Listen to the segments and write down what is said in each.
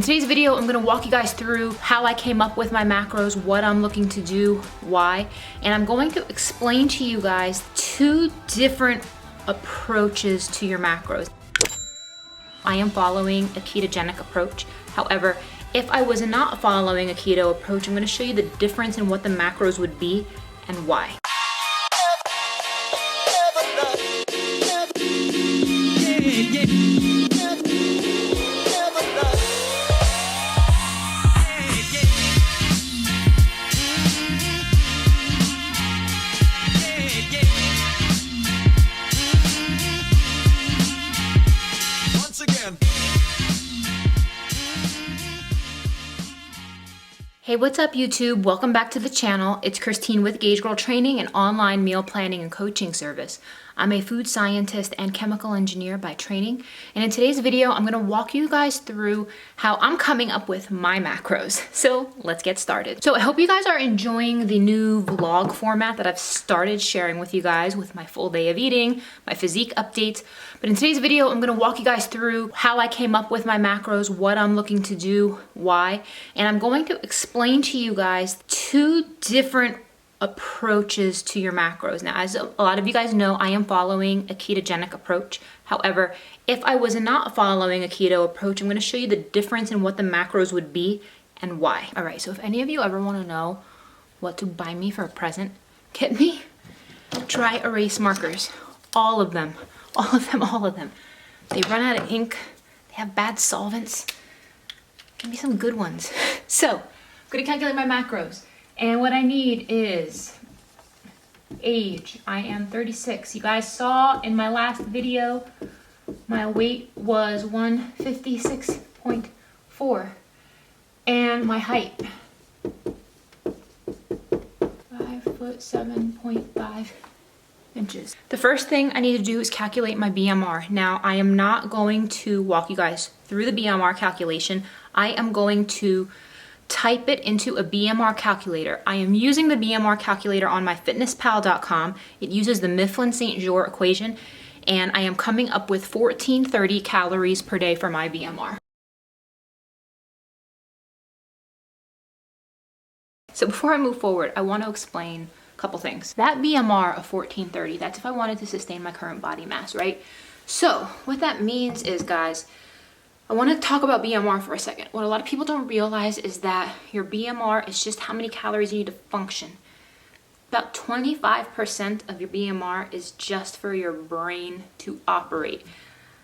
in today's video, I'm gonna walk you guys through how I came up with my macros, what I'm looking to do, why, and I'm going to explain to you guys 2 different approaches to your macros. I am following a ketogenic approach. However, if I was not following a keto approach, I'm gonna show you the difference in what the macros would be and why. Hey, what's up YouTube? Welcome back to the channel. It's Christine with Gauge Girl Training, an online meal planning and coaching service. I'm a food scientist and chemical engineer by training. And in today's video, I'm gonna walk you guys through how I'm coming up with my macros. So let's get started. So I hope you guys are enjoying the new vlog format that I've started sharing with you guys with my full day of eating, my physique updates. But in today's video, I'm gonna walk you guys through how I came up with my macros, what I'm looking to do, why, and I'm going to explain to you guys 2 different approaches to your macros. Now, as a lot of you guys know, I am following a ketogenic approach. However, if I was not following a keto approach, I'm gonna show you the difference in what the macros would be and why. All right, so if any of you ever wanna know what to buy me for a present, get me dry erase markers. All of them. All of them, all of them. They run out of ink. They have bad solvents. Give me some good ones. So, I'm gonna calculate my macros. And what I need is age. I am 36. You guys saw in my last video, my weight was 156.4. And my height, 5'7.5" inches. The first thing I need to do is calculate my BMR. Now, I am not going to walk you guys through the BMR calculation. I am going to type it into a BMR calculator. I am using the BMR calculator on myfitnesspal.com. It uses the Mifflin-St. Jean equation, and I am coming up with 1430 calories per day for my BMR. So before I move forward, I want to explain couple things. That BMR of 1430, that's if I wanted to sustain my current body mass, right? So what that means is, guys, I want to talk about BMR for a second. What a lot of people don't realize is that your BMR is just how many calories you need to function. About 25% of your BMR is just for your brain to operate.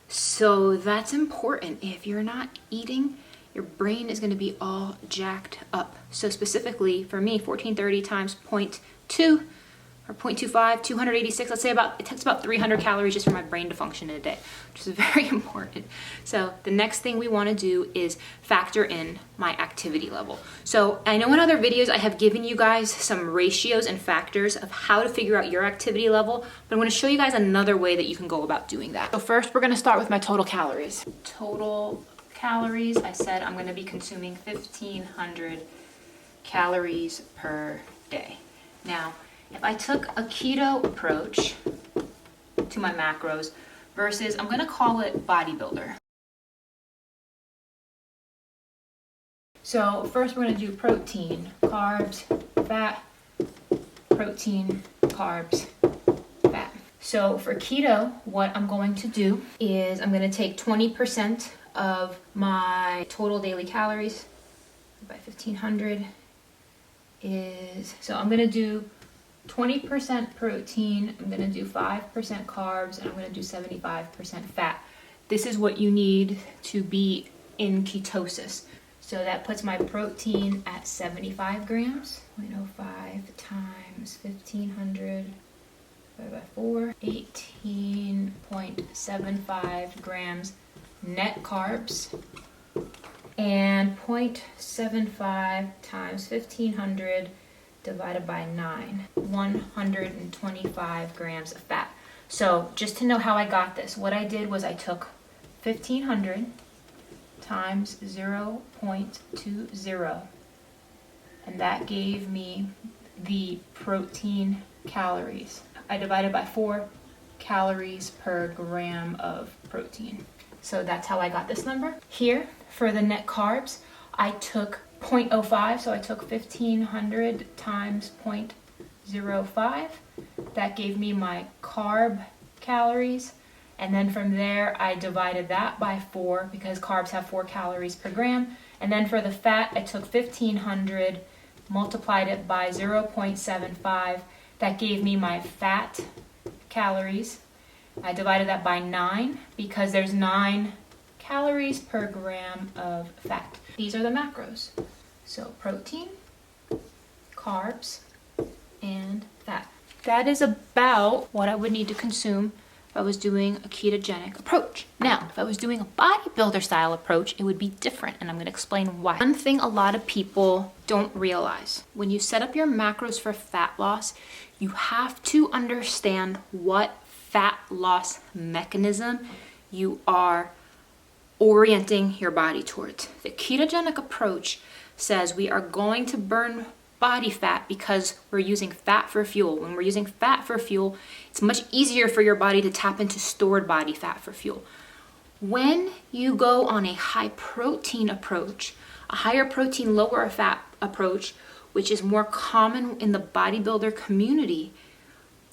So that's important. If you're not eating, your brain is going to be all jacked up. So specifically for me, 1430 times 0.2 or 0.25, 286, let's say it takes about 300 calories just for my brain to function in a day, which is very important. So the next thing we want to do is factor in my activity level. So I know in other videos I have given you guys some ratios and factors of how to figure out your activity level, but I'm going to show you guys another way that you can go about doing that. So first we're going to start with my total calories. Total calories, I said I'm going to be consuming 1,500 calories per day. Now, if I took a keto approach to my macros versus, I'm gonna call it Bodybuilder. So first we're gonna do protein, carbs, fat, protein, carbs, fat. So for keto, what I'm going to do is I'm gonna take 20% of my total daily calories by 1,500 is, so I'm gonna do 20% protein, I'm gonna do 5% carbs, and I'm gonna do 75% fat. This is what you need to be in ketosis. So that puts my protein at 75 grams, 0.05 times 1,500 divided by 4, 18.75 grams net carbs, and 0.75 times 1,500 divided by 9, 125 grams of fat. So just to know how I got this, what I did was I took 1,500 times 0.20, and that gave me the protein calories. I divided by 4 calories per gram of protein. So that's how I got this number. Here, for the net carbs, I took 0.05, so I took 1500 times 0.05. That gave me my carb calories. And then from there, I divided that by 4 because carbs have 4 calories per gram. And then for the fat, I took 1500, multiplied it by 0.75. That gave me my fat calories. I divided that by 9 because there's 9 calories per gram of fat. These are the macros. So protein, carbs, and fat. That is about what I would need to consume if I was doing a ketogenic approach. Now, if I was doing a bodybuilder style approach, it would be different, and I'm gonna explain why. One thing a lot of people don't realize, when you set up your macros for fat loss, you have to understand what fat loss mechanism you are orienting your body towards. The ketogenic approach says we are going to burn body fat because we're using fat for fuel. When we're using fat for fuel, it's much easier for your body to tap into stored body fat for fuel. When you go on a high protein approach, a higher protein, lower fat approach, which is more common in the bodybuilder community,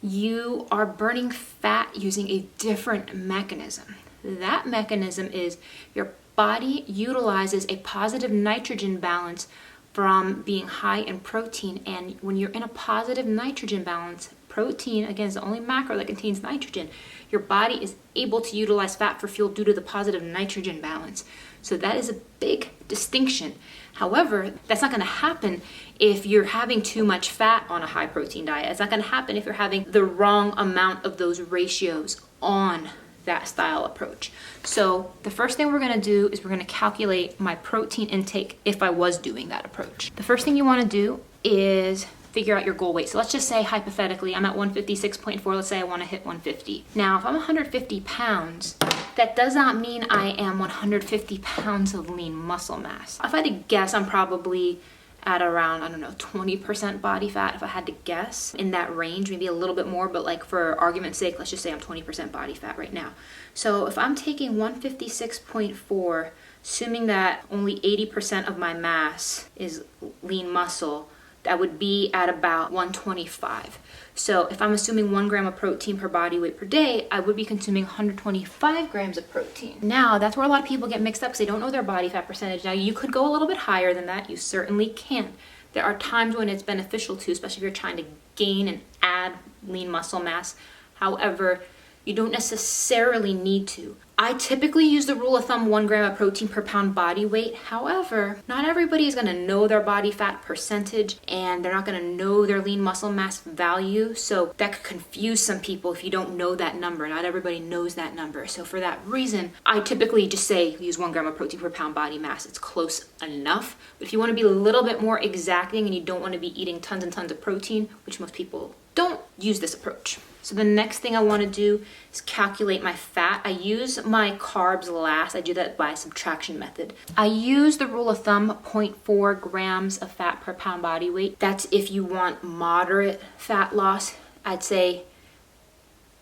you are burning fat using a different mechanism. That mechanism is your body utilizes a positive nitrogen balance from being high in protein. And when you're in a positive nitrogen balance, protein, again, is the only macro that contains nitrogen. Your body is able to utilize fat for fuel due to the positive nitrogen balance. So that is a big distinction. However, that's not going to happen if you're having too much fat on a high protein diet. It's not going to happen if you're having the wrong amount of those ratios on that style approach. So the first thing we're gonna do is we're gonna calculate my protein intake if I was doing that approach. The first thing you wanna do is figure out your goal weight. So let's just say hypothetically, I'm at 156.4, let's say I wanna hit 150. Now, if I'm 150 pounds, that does not mean I am 150 pounds of lean muscle mass. If I had to guess, I'm probably at around, 20% body fat, if I had to guess, in that range, maybe a little bit more, but like for argument's sake, let's just say I'm 20% body fat right now. So if I'm taking 156.4, assuming that only 80% of my mass is lean muscle, that would be at about 125. So if I'm assuming 1 gram of protein per body weight per day, I would be consuming 125 grams of protein. Now, that's where a lot of people get mixed up because they don't know their body fat percentage. Now, you could go a little bit higher than that. You certainly can. There are times when it's beneficial to, especially if you're trying to gain and add lean muscle mass. However, you don't necessarily need to. I typically use the rule of thumb 1 gram of protein per pound body weight. However, not everybody is gonna know their body fat percentage and they're not gonna know their lean muscle mass value. So that could confuse some people if you don't know that number. Not everybody knows that number. So for that reason, I typically just say use 1 gram of protein per pound body mass. It's close enough. But if you wanna be a little bit more exacting and you don't wanna be eating tons and tons of protein, which most people don't, use this approach. So the next thing I want to do is calculate my fat. I use my carbs last. I do that by subtraction method. I use the rule of thumb 0.4 grams of fat per pound body weight. That's if you want moderate fat loss. I'd say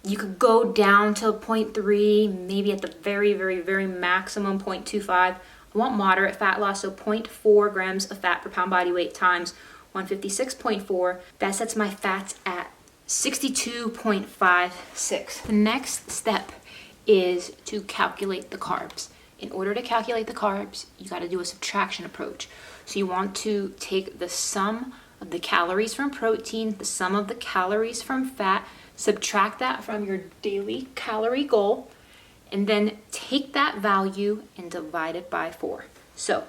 you could go down to 0.3, maybe at the very, very, very maximum 0.25. I want moderate fat loss, so 0.4 grams of fat per pound body weight times 156.4. That sets my fats at 62.56. The next step is to calculate the carbs. In order to calculate the carbs, you got to do a subtraction approach. So you want to take the sum of the calories from protein, the sum of the calories from fat, subtract that from your daily calorie goal, and then take that value and divide it by 4. So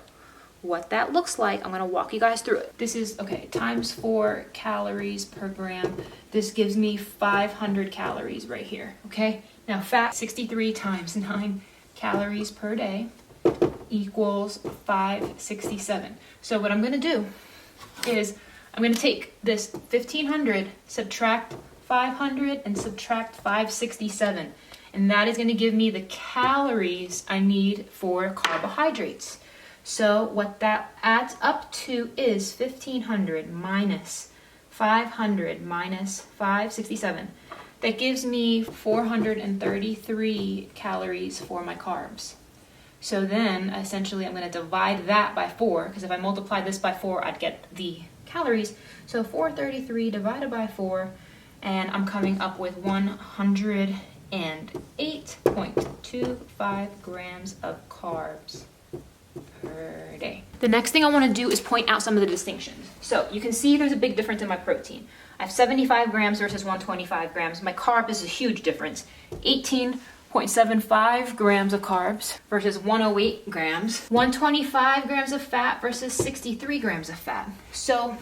what that looks like, I'm gonna walk you guys through it. This is, okay, times 4 calories per gram. This gives me 500 calories right here, okay? Now fat, 63 times 9 calories per day equals 567. So what I'm gonna do is I'm gonna take this 1500, subtract 500, and subtract 567. And that is gonna give me the calories I need for carbohydrates. So what that adds up to is 1500 minus 500 minus 567. That gives me 433 calories for my carbs. So then essentially I'm going to divide that by 4, because if I multiply this by 4, I'd get the calories. So 433 divided by 4, and I'm coming up with 108.25 grams of carbs per day. The next thing I want to do is point out some of the distinctions. So you can see there's a big difference in my protein. I have 75 grams versus 125 grams. My carb is a huge difference. 18.75 grams of carbs versus 108 grams. 125 grams of fat versus 63 grams of fat. So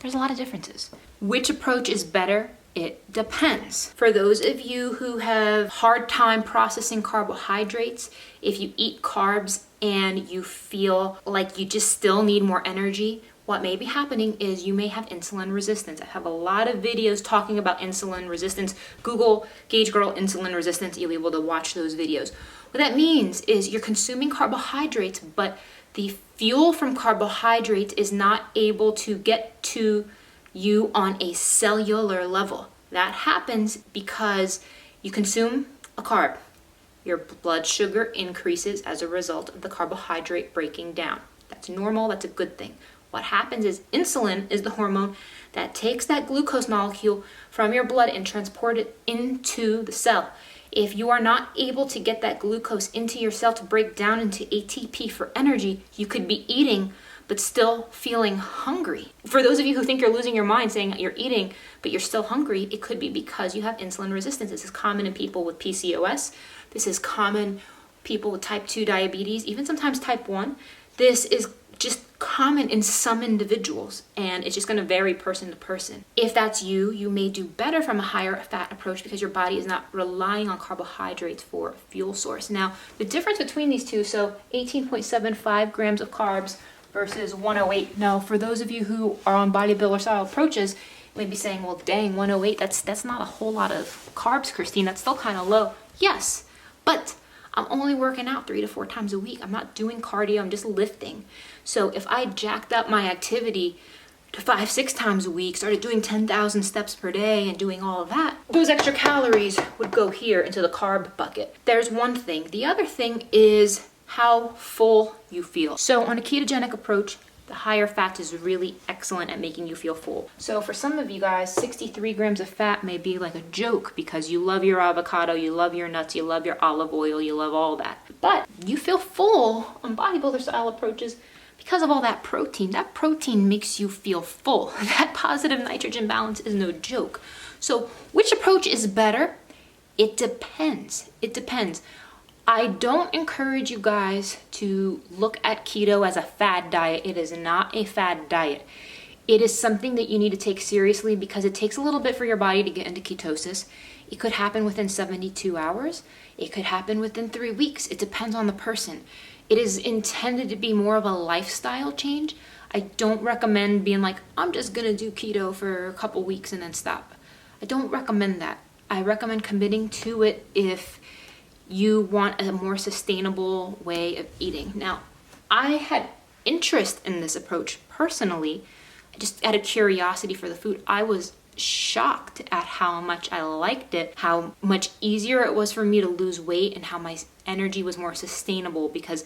there's a lot of differences. Which approach is better? It depends. For those of you who have hard time processing carbohydrates, if you eat carbs and you feel like you just still need more energy, what may be happening is you may have insulin resistance. I have a lot of videos talking about insulin resistance. Google Gauge Girl insulin resistance, you'll be able to watch those videos. What that means is you're consuming carbohydrates, but the fuel from carbohydrates is not able to get to you on a cellular level. That happens because you consume a carb. Your blood sugar increases as a result of the carbohydrate breaking down. That's normal, that's a good thing. What happens is insulin is the hormone that takes that glucose molecule from your blood and transport it into the cell. If you are not able to get that glucose into your cell to break down into ATP for energy, you could be eating but still feeling hungry. For those of you who think you're losing your mind saying you're eating but you're still hungry, it could be because you have insulin resistance. This is common in people with PCOS. This is common people with type 2 diabetes, even sometimes type 1. This is just common in some individuals, and it's just going to vary person to person. If that's you, you may do better from a higher fat approach because your body is not relying on carbohydrates for a fuel source. Now, the difference between these two, so 18.75 grams of carbs versus 108. Now, for those of you who are on bodybuilder style approaches, you may be saying, well, dang, 108, that's not a whole lot of carbs, Christine. That's still kind of low. Yes, but I'm only working out 3 to 4 times a week. I'm not doing cardio, I'm just lifting. So if I jacked up my activity to 5, 6 times a week, started doing 10,000 steps per day and doing all of that, those extra calories would go here into the carb bucket. There's one thing. The other thing is how full you feel. So on a ketogenic approach, the higher fat is really excellent at making you feel full. So for some of you guys, 63 grams of fat may be like a joke because you love your avocado, you love your nuts, you love your olive oil, you love all that. But you feel full on bodybuilder style approaches because of all that protein. That protein makes you feel full. That positive nitrogen balance is no joke. So which approach is better? It depends. It depends. I don't encourage you guys to look at keto as a fad diet. It is not a fad diet. It is something that you need to take seriously because it takes a little bit for your body to get into ketosis. It could happen within 72 hours. It could happen within 3 weeks. It depends on the person. It is intended to be more of a lifestyle change. I don't recommend being like, I'm just gonna do keto for a couple weeks and then stop. I don't recommend that. I recommend committing to it if you want a more sustainable way of eating. Now, I had interest in this approach personally, just out of curiosity for the food. I was shocked at how much I liked it, how much easier it was for me to lose weight, and how my energy was more sustainable because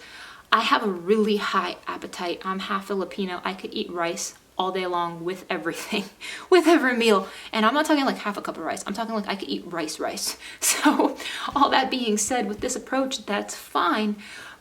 I have a really high appetite. I'm half Filipino. I could eat rice all day long with everything, with every meal. And I'm not talking like half a cup of rice. I'm talking like I could eat rice. So all that being said, with this approach, that's fine.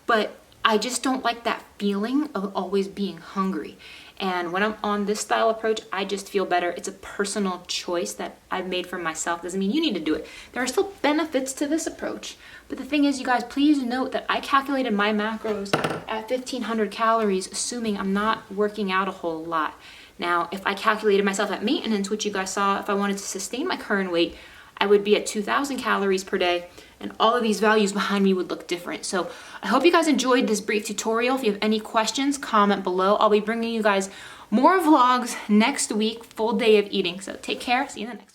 But I just don't like that feeling of always being hungry. And when I'm on this style approach, I just feel better. It's a personal choice that I've made for myself. Doesn't mean you need to do it. There are still benefits to this approach. But the thing is, you guys, please note that I calculated my macros at 1,500 calories, assuming I'm not working out a whole lot. Now, if I calculated myself at maintenance, which you guys saw, if I wanted to sustain my current weight, I would be at 2,000 calories per day, and all of these values behind me would look different. So I hope you guys enjoyed this brief tutorial. If you have any questions, comment below. I'll be bringing you guys more vlogs next week, full day of eating. So take care. See you in the next one.